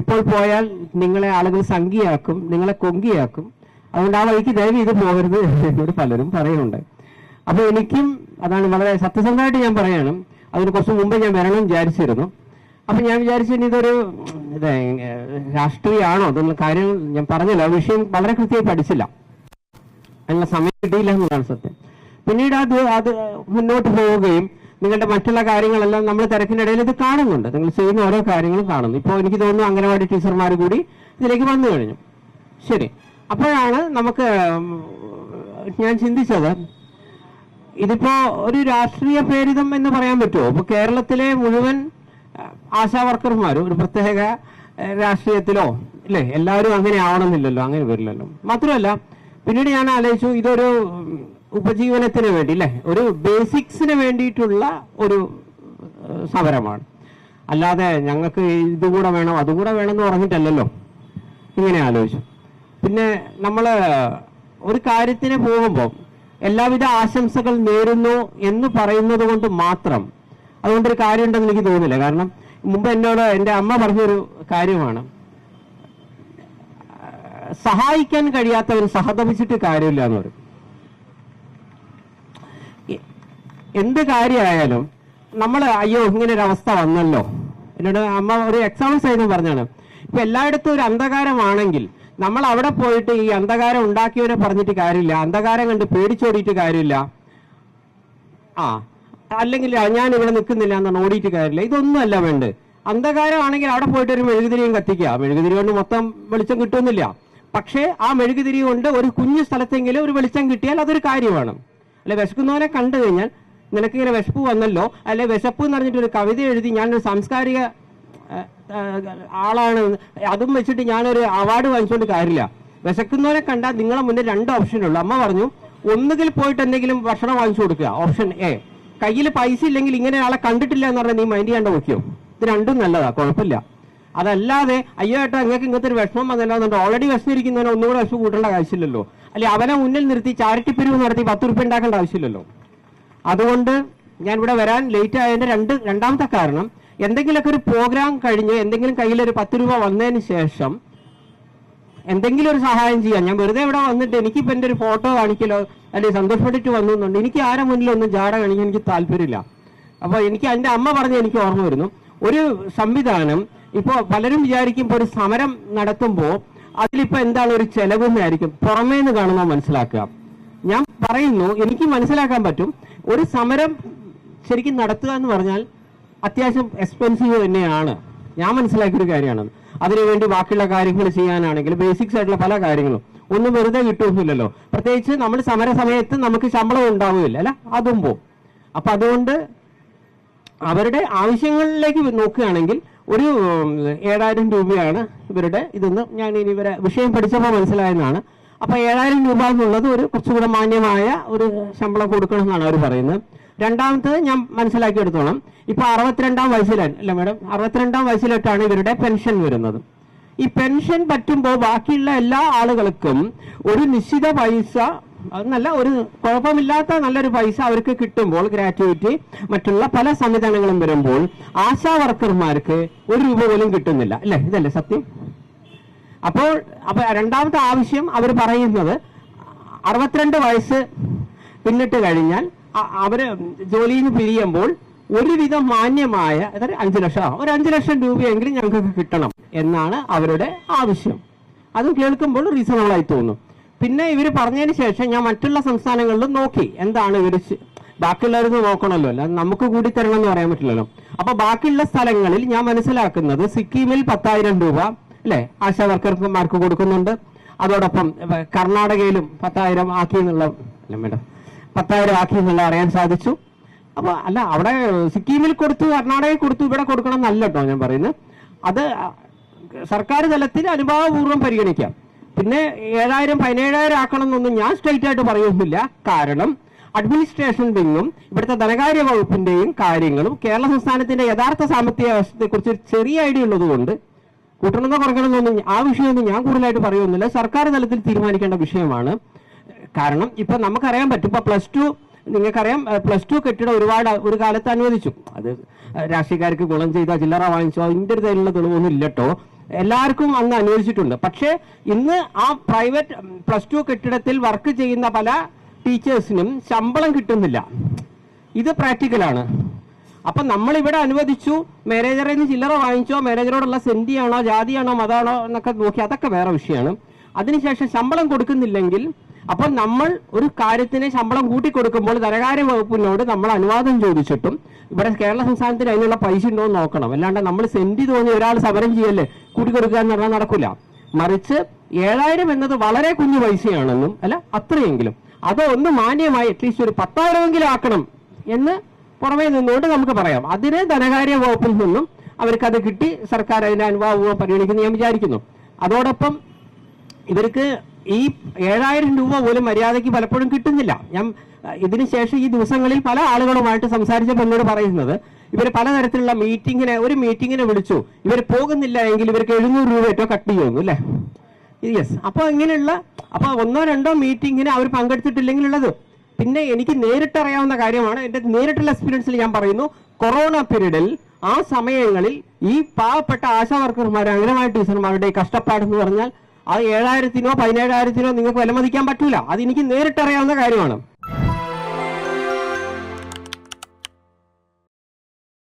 ഇപ്പോൾ പോയാൽ നിങ്ങളെ ആളുകൾ സംഖ്യയാക്കും, നിങ്ങളെ കൊങ്കിയാക്കും. അതുകൊണ്ട് ആ വഴിക്ക് ദയവ് ഇത് പോകരുത് എന്നോട് പലരും പറയുന്നുണ്ട്. അപ്പൊ എനിക്കും അതാണ് വളരെ സത്യസന്ധമായിട്ട് ഞാൻ പറയാണ്. അതിന് കുറച്ച് മുമ്പ് ഞാൻ വരണം വിചാരിച്ചിരുന്നു. അപ്പൊ ഞാൻ വിചാരിച്ചു ഇതൊരു രാഷ്ട്രീയമാണോ എന്നുള്ള കാര്യം ഞാൻ പറഞ്ഞില്ല. ആ വിഷയം വളരെ കൃത്യമായി പഠിച്ചില്ല, അതിനുള്ള സമയം കിട്ടിയില്ല എന്നുള്ളതാണ് സത്യം. പിന്നീട് അത് മുന്നോട്ട് പോവുകയും നിങ്ങളുടെ മറ്റുള്ള കാര്യങ്ങളെല്ലാം നമ്മൾ തിരക്കിനിടയിൽ ഇത് കാണുന്നുണ്ട്, നിങ്ങൾ ചെയ്യുന്ന ഓരോ കാര്യങ്ങളും കാണുന്നു. ഇപ്പോൾ എനിക്ക് തോന്നുന്നു അംഗനവാടി ടീച്ചർമാർ കൂടി ഇതിലേക്ക് വന്നു കഴിഞ്ഞു. ശരി, അപ്പോഴാണ് നമുക്ക് ഞാൻ ചിന്തിച്ചത്, ഇതിപ്പോ ഒരു രാഷ്ട്രീയ പ്രേരിതം എന്ന് പറയാൻ പറ്റുമോ? ഇപ്പൊ കേരളത്തിലെ മുഴുവൻ ആശാ വർക്കർമാരും ഒരു പ്രത്യേക രാഷ്ട്രീയത്തിലോ ഇല്ലേ, എല്ലാവരും അങ്ങനെ ആവണമെന്നില്ലല്ലോ, അങ്ങനെ വരില്ലല്ലോ. മാത്രമല്ല പിന്നീട് ഞാൻ ആലോചിച്ചു, ഇതൊരു ഉപജീവനത്തിന് വേണ്ടി അല്ലെ, ഒരു ബേസിക്സിന് വേണ്ടിയിട്ടുള്ള ഒരു സമരമാണ്. അല്ലാതെ ഞങ്ങൾക്ക് ഇതുകൂടെ വേണം അതുകൂടെ വേണമെന്ന് പറഞ്ഞിട്ടല്ലല്ലോ. ഇങ്ങനെ ആലോചിച്ചു. പിന്നെ നമ്മൾ ഒരു കാര്യത്തിന് പോകുമ്പോൾ എല്ലാവിധ ആശംസകൾ നേരുന്നു എന്ന് പറയുന്നത് കൊണ്ട് മാത്രം അതുകൊണ്ടൊരു കാര്യം ഉണ്ടെന്ന് എനിക്ക് തോന്നുന്നില്ല. കാരണം മുമ്പ് എന്നോട് എൻ്റെ അമ്മ പറഞ്ഞൊരു കാര്യമാണ്, സഹായിക്കാൻ കഴിയാത്തവൻ സഹതപിച്ചിട്ട് കാര്യമില്ല എന്ന് പറയും. എന്ത് കാര്യമായാലും നമ്മൾ അയ്യോ ഇങ്ങനെ ഒരു അവസ്ഥ വന്നല്ലോ, എന്നോട് അമ്മ ഒരു എക്സാമ്പിൾ സഹിതം പറഞ്ഞാണ്. ഇപ്പൊ എല്ലായിടത്തും ഒരു അന്ധകാരമാണെങ്കിൽ നമ്മൾ അവിടെ പോയിട്ട് ഈ അന്ധകാരം ഉണ്ടാക്കിയവരെ പറഞ്ഞിട്ട് കാര്യമില്ല, അന്ധകാരം കണ്ട് പേടിച്ചോടിയിട്ട് കാര്യമില്ല, അല്ലെങ്കിൽ ഞാൻ ഇവിടെ നിൽക്കുന്നില്ല എന്നാണ് ഓടിയിട്ട് കാര്യമില്ല. ഇതൊന്നും അല്ല വേണ്ടത്. അന്ധകാരമാണെങ്കിൽ അവിടെ പോയിട്ട് ഒരു മെഴുകുതിരിയും കത്തിക്കുക. മെഴുകുതിരി കൊണ്ട് മൊത്തം വെളിച്ചം കിട്ടുന്നില്ല, പക്ഷേ ആ മെഴുകുതിരി കൊണ്ട് ഒരു കുഞ്ഞു സ്ഥലത്തെങ്കിലും ഒരു വെളിച്ചം കിട്ടിയാൽ അതൊരു കാര്യമാണ്. അല്ലെ, വിശക്കുന്നവനെ കണ്ടു കഴിഞ്ഞാൽ നിനക്ക് ഇങ്ങനെ വിശപ്പ് വന്നല്ലോ, അല്ലെ വിശപ്പ് എന്ന് പറഞ്ഞിട്ട് ഒരു കവിത എഴുതി ഞാനൊരു സാംസ്കാരിക ആളാണ് അതും വെച്ചിട്ട് ഞാനൊരു അവാർഡ് വാങ്ങിച്ചുകൊണ്ട് കാര്യമില്ല. വിശക്കുന്നവനെ കണ്ടാൽ നിങ്ങളെ മുന്നിൽ രണ്ട് ഓപ്ഷനുള്ളൂ. അമ്മ പറഞ്ഞു, ഒന്നുകിൽ പോയിട്ട് എന്തെങ്കിലും ഭക്ഷണം വാങ്ങിച്ചു കൊടുക്കുക, ഓപ്ഷൻ എ. കയ്യിൽ പൈസ ഇല്ലെങ്കിൽ ഇങ്ങനെ ആളെ കണ്ടിട്ടില്ല എന്ന് പറഞ്ഞാൽ നീ മൈൻഡ് ചെയ്യാണ്ട് നോക്കിയോ, ഇത് രണ്ടും നല്ലതാ, കുഴപ്പമില്ല. അതല്ലാതെ അയ്യോ ഏട്ടാ നിങ്ങൾക്ക് ഇങ്ങനത്തെ ഒരു വിഷമം വന്നല്ലോ എന്നുണ്ട് ഓൾറെഡി വിഷമിരിക്കുന്നവനെ ഒന്നുകൂടെ വിഷമം കൂട്ടേണ്ട ആവശ്യമില്ലല്ലോ, അല്ലെ അവനെ മുന്നിൽ നിർത്തി ചാരിറ്റി പിരിവ് നടത്തി 10 രൂപ ഉണ്ടാക്കേണ്ട ആവശ്യമില്ലല്ലോ. അതുകൊണ്ട് ഞാൻ ഇവിടെ വരാൻ ലേറ്റ് ആയതിന്റെ രണ്ടാമത്തെ കാരണം, എന്തെങ്കിലുമൊക്കെ ഒരു പ്രോഗ്രാം കഴിഞ്ഞ് എന്തെങ്കിലും കയ്യിലൊരു 10 രൂപ വന്നതിന് ശേഷം എന്തെങ്കിലും ഒരു സഹായം ചെയ്യാം. ഞാൻ വെറുതെ ഇവിടെ വന്നിട്ട് എനിക്കിപ്പോ എന്റെ ഒരു ഫോട്ടോ കാണിക്കലോ അല്ലെങ്കിൽ സന്തോഷപ്പെട്ടിട്ട് വന്നുന്നുണ്ട്, എനിക്ക് ആരെ മുന്നിലൊന്നും ജാട കാണിക്കാൻ എനിക്ക് താല്പര്യമില്ല. അപ്പൊ എനിക്ക് എന്റെ അമ്മ പറഞ്ഞ് എനിക്ക് ഓർമ്മ വരുന്നു, ഒരു സംവിധാനം ഇപ്പോ പലരും വിചാരിക്കും ഒരു സമരം നടത്തുമ്പോൾ അതിലിപ്പോ എന്താണ് ഒരു ചെലവെന്നായിരിക്കും പുറമേ നിന്ന് കാണുമ്പോൾ മനസ്സിലാക്കുക. ഞാൻ പറയുന്നു, എനിക്ക് മനസ്സിലാക്കാൻ പറ്റും ഒരു സമരം ശരിക്കും നടത്തുക എന്ന് പറഞ്ഞാൽ അത്യാവശ്യം എക്സ്പെൻസീവ് തന്നെയാണ്. ഞാൻ മനസ്സിലാക്കിയൊരു കാര്യമാണ്. അതിനുവേണ്ടി ബാക്കിയുള്ള കാര്യങ്ങൾ ചെയ്യാനാണെങ്കിൽ ബേസിക്സ് ആയിട്ടുള്ള പല കാര്യങ്ങളും ഒന്നും വെറുതെ കിട്ടുന്നില്ലല്ലോ. പ്രത്യേകിച്ച് നമ്മൾ സമര സമയത്ത് നമുക്ക് ശമ്പളം ഉണ്ടാവുകയില്ല അല്ല, അതും പോവും. അപ്പൊ അതുകൊണ്ട് അവരുടെ ആവശ്യങ്ങളിലേക്ക് നോക്കുകയാണെങ്കിൽ ഒരു 7000 രൂപയാണ് ഇവരുടെ ഇതെന്ന് ഞാൻ ഇനി ഇവരെ വിഷയം പഠിച്ചപ്പോൾ മനസ്സിലായെന്നാണ്. അപ്പൊ 7000 രൂപ എന്നുള്ളത് ഒരു കുറച്ചുകൂടെ മാന്യമായ ഒരു ശമ്പളം കൊടുക്കണം എന്നാണ് അവർ പറയുന്നത്. രണ്ടാമത്തത് ഞാൻ മനസ്സിലാക്കിയെടുത്തോളം ഇപ്പൊ 62-ാം വയസ്സിലാണ് അല്ല മാഡം, 62-ാം വയസ്സിലോട്ടാണ് ഇവരുടെ പെൻഷൻ വരുന്നത്. ഈ പെൻഷൻ പറ്റുമ്പോൾ ബാക്കിയുള്ള എല്ലാ ആളുകൾക്കും ഒരു നിശ്ചിത പൈസ, നല്ല ഒരു കുഴപ്പമില്ലാത്ത നല്ലൊരു പൈസ അവർക്ക് കിട്ടുമ്പോൾ, ഗ്രാറ്റുവിറ്റി മറ്റുള്ള പല സംവിധാനങ്ങളും വരുമ്പോൾ ആശാ വർക്കർമാർക്ക് 1 രൂപ പോലും കിട്ടുന്നില്ല അല്ലെ, ഇതല്ലേ സത്യം? അപ്പൊ രണ്ടാമത്തെ ആവശ്യം അവർ പറയുന്നത് 62 വയസ്സ് പിന്നിട്ട് കഴിഞ്ഞാൽ അവര് ജോലിയിൽ നിന്ന് പിരിയുമ്പോൾ ഒരുവിധം മാന്യമായ 5 ലക്ഷം ഒരു 5 ലക്ഷം രൂപയെങ്കിലും ഞങ്ങൾക്ക് കിട്ടണം എന്നാണ് അവരുടെ ആവശ്യം. അത് കേൾക്കുമ്പോൾ റീസണബിൾ ആയി തോന്നും. പിന്നെ ഇവർ പറഞ്ഞതിന് ശേഷം ഞാൻ മറ്റുള്ള സംസ്ഥാനങ്ങളിലും നോക്കി എന്താണ് ഇവർ, ബാക്കിയുള്ളവർക്ക് നോക്കണമല്ലോ, അല്ല നമുക്ക് കൂടി തരണം എന്ന് പറയാൻ പറ്റില്ലല്ലോ. അപ്പൊ ബാക്കിയുള്ള സ്ഥലങ്ങളിൽ ഞാൻ മനസ്സിലാക്കുന്നത് സിക്കിമിൽ 10,000 രൂപ അല്ലെ ആശാ വർക്കർമാർക്ക് കൊടുക്കുന്നുണ്ട്. അതോടൊപ്പം കർണാടകയിലും 10,000 ആക്കി എന്നുള്ള അല്ല മേഡം 10,000 ആക്കി എന്നുള്ള അറിയാൻ സാധിച്ചു. അപ്പൊ അല്ല അവിടെ സിക്കിമിൽ കൊടുത്തു, കർണാടകയിൽ കൊടുത്തു, ഇവിടെ കൊടുക്കണം എന്നല്ല കേട്ടോ ഞാൻ പറയുന്നത്. അത് സർക്കാർ തലത്തിൽ അനുഭാവപൂർവ്വം പരിഗണിക്കാം. പിന്നെ 7,000 17,000 ആക്കണം എന്നൊന്നും ഞാൻ സ്ട്രൈറ്റ് ആയിട്ട് പറയുന്നില്ല. കാരണം അഡ്മിനിസ്ട്രേഷൻ വിങ്ങും ഇവിടുത്തെ ധനകാര്യ വകുപ്പിന്റെയും കാര്യങ്ങളും കേരള സംസ്ഥാനത്തിന്റെ യഥാർത്ഥ സാമ്പത്തിക അവസ്ഥയെ കുറിച്ച് ഒരു ചെറിയ ഐഡിയ ഉള്ളത് കൊണ്ട് കൂട്ടണമെന്നോ കുറയ്ക്കണമെന്നൊന്നും ആ വിഷയമൊന്നും ഞാൻ കൂടുതലായിട്ട് പറയുന്നില്ല. സർക്കാർ തലത്തിൽ തീരുമാനിക്കേണ്ട വിഷയമാണ്. കാരണം ഇപ്പൊ നമുക്കറിയാൻ പറ്റും, ഇപ്പൊ +2 നിങ്ങൾക്കറിയാം, +2 കെട്ടിടം ഒരു കാലത്ത് അനുവദിച്ചു. അത് രാഷ്ട്രീയക്കാർക്ക് ഗുണം ചെയ്ത ചില്ലറ വാങ്ങിച്ചോ അതിന്റെ ഒരു തരത്തിലുള്ള തെളിവൊന്നും ഇല്ലട്ടോ. എല്ലാവർക്കും അന്ന് അനുവദിച്ചിട്ടുണ്ട്. പക്ഷേ ഇന്ന് ആ പ്രൈവറ്റ് +2 കെട്ടിടത്തിൽ വർക്ക് ചെയ്യുന്ന പല ടീച്ചേഴ്സിനും ശമ്പളം കിട്ടുന്നില്ല. ഇത് പ്രാക്ടിക്കലാണ്. അപ്പൊ നമ്മളിവിടെ അനുവദിച്ചു, മാനേജറിൽ നിന്ന് ചില്ലറ വാങ്ങിച്ചോ, മാനേജറോടുള്ള സെന്റിയാണോ ജാതിയാണോ മതമാണോ എന്നൊക്കെ നോക്കി, അതൊക്കെ വേറെ വിഷയമാണ്. അതിനുശേഷം ശമ്പളം കൊടുക്കുന്നില്ലെങ്കിൽ അപ്പോൾ നമ്മൾ ഒരു കാര്യത്തിന് ശമ്പളം കൂട്ടിക്കൊടുക്കുമ്പോൾ ധനകാര്യ വകുപ്പിനോട് നമ്മൾ അനുവാദം ചോദിച്ചിട്ടും ഇവിടെ കേരള സംസ്ഥാനത്തിന് അതിനുള്ള പൈസ ഉണ്ടോ എന്ന് നോക്കണം. അല്ലാണ്ട് നമ്മൾ സെന്റ് തോന്നി ഒരാൾ സമരം ചെയ്യല്ലേ കൂട്ടിക്കൊടുക്കുക എന്ന് പറഞ്ഞാൽ നടക്കില്ല. മറിച്ച് 7000 എന്നത് വളരെ കുഞ്ഞു പൈസയാണെന്നും അല്ല അത്രയെങ്കിലും അത് ഒന്ന് മാന്യമായി അറ്റ്ലീസ്റ്റ് ഒരു 10,000 ആക്കണം എന്ന് പുറമേ നിന്നുകൊണ്ട് നമുക്ക് പറയാം. അതിന് ധനകാര്യ വകുപ്പിൽ നിന്നും അവർക്കത് കിട്ടി, സർക്കാർ അതിന്റെ അനുഭാവം പരിഗണിക്കുന്നു ഞാൻ വിചാരിക്കുന്നു. അതോടൊപ്പം ഇവർക്ക് ഈ 7000 രൂപ പോലും മര്യാദയ്ക്ക് പലപ്പോഴും കിട്ടുന്നില്ല. ഞാൻ ഇതിനുശേഷം ഈ ദിവസങ്ങളിൽ പല ആളുകളുമായിട്ട് സംസാരിച്ചപ്പോൾ എന്നോട് പറയുന്നത് ഇവർ പലതരത്തിലുള്ള ഒരു മീറ്റിങ്ങിനെ വിളിച്ചു, ഇവർ പോകുന്നില്ല എങ്കിൽ ഇവർക്ക് 700 രൂപ ഏറ്റവും കട്ട് ചെയ്യുന്നു അല്ലേ. യെസ്. അപ്പൊ ഇങ്ങനെയുള്ള 1-2 മീറ്റിങ്ങിന് അവർ പങ്കെടുത്തിട്ടില്ലെങ്കിലുള്ളത്. പിന്നെ എനിക്ക് നേരിട്ടറിയാവുന്ന കാര്യമാണ്, എന്റെ നേരിട്ടുള്ള എക്സ്പീരിയൻസിൽ ഞാൻ പറയുന്നു, കൊറോണ പീരീഡിൽ ആ സമയങ്ങളിൽ ഈ പാവപ്പെട്ട ആശാ വർക്കർമാർ അംഗനവാടി ടീച്ചർമാരുടെ കഷ്ടപ്പാടെന്ന് പറഞ്ഞാൽ അത് 7000-നോ 17,000-നോ നിങ്ങൾക്ക് വിലമതിക്കാൻ പറ്റൂല. അത് എനിക്ക് നേരിട്ടറിയാവുന്ന കാര്യമാണ്.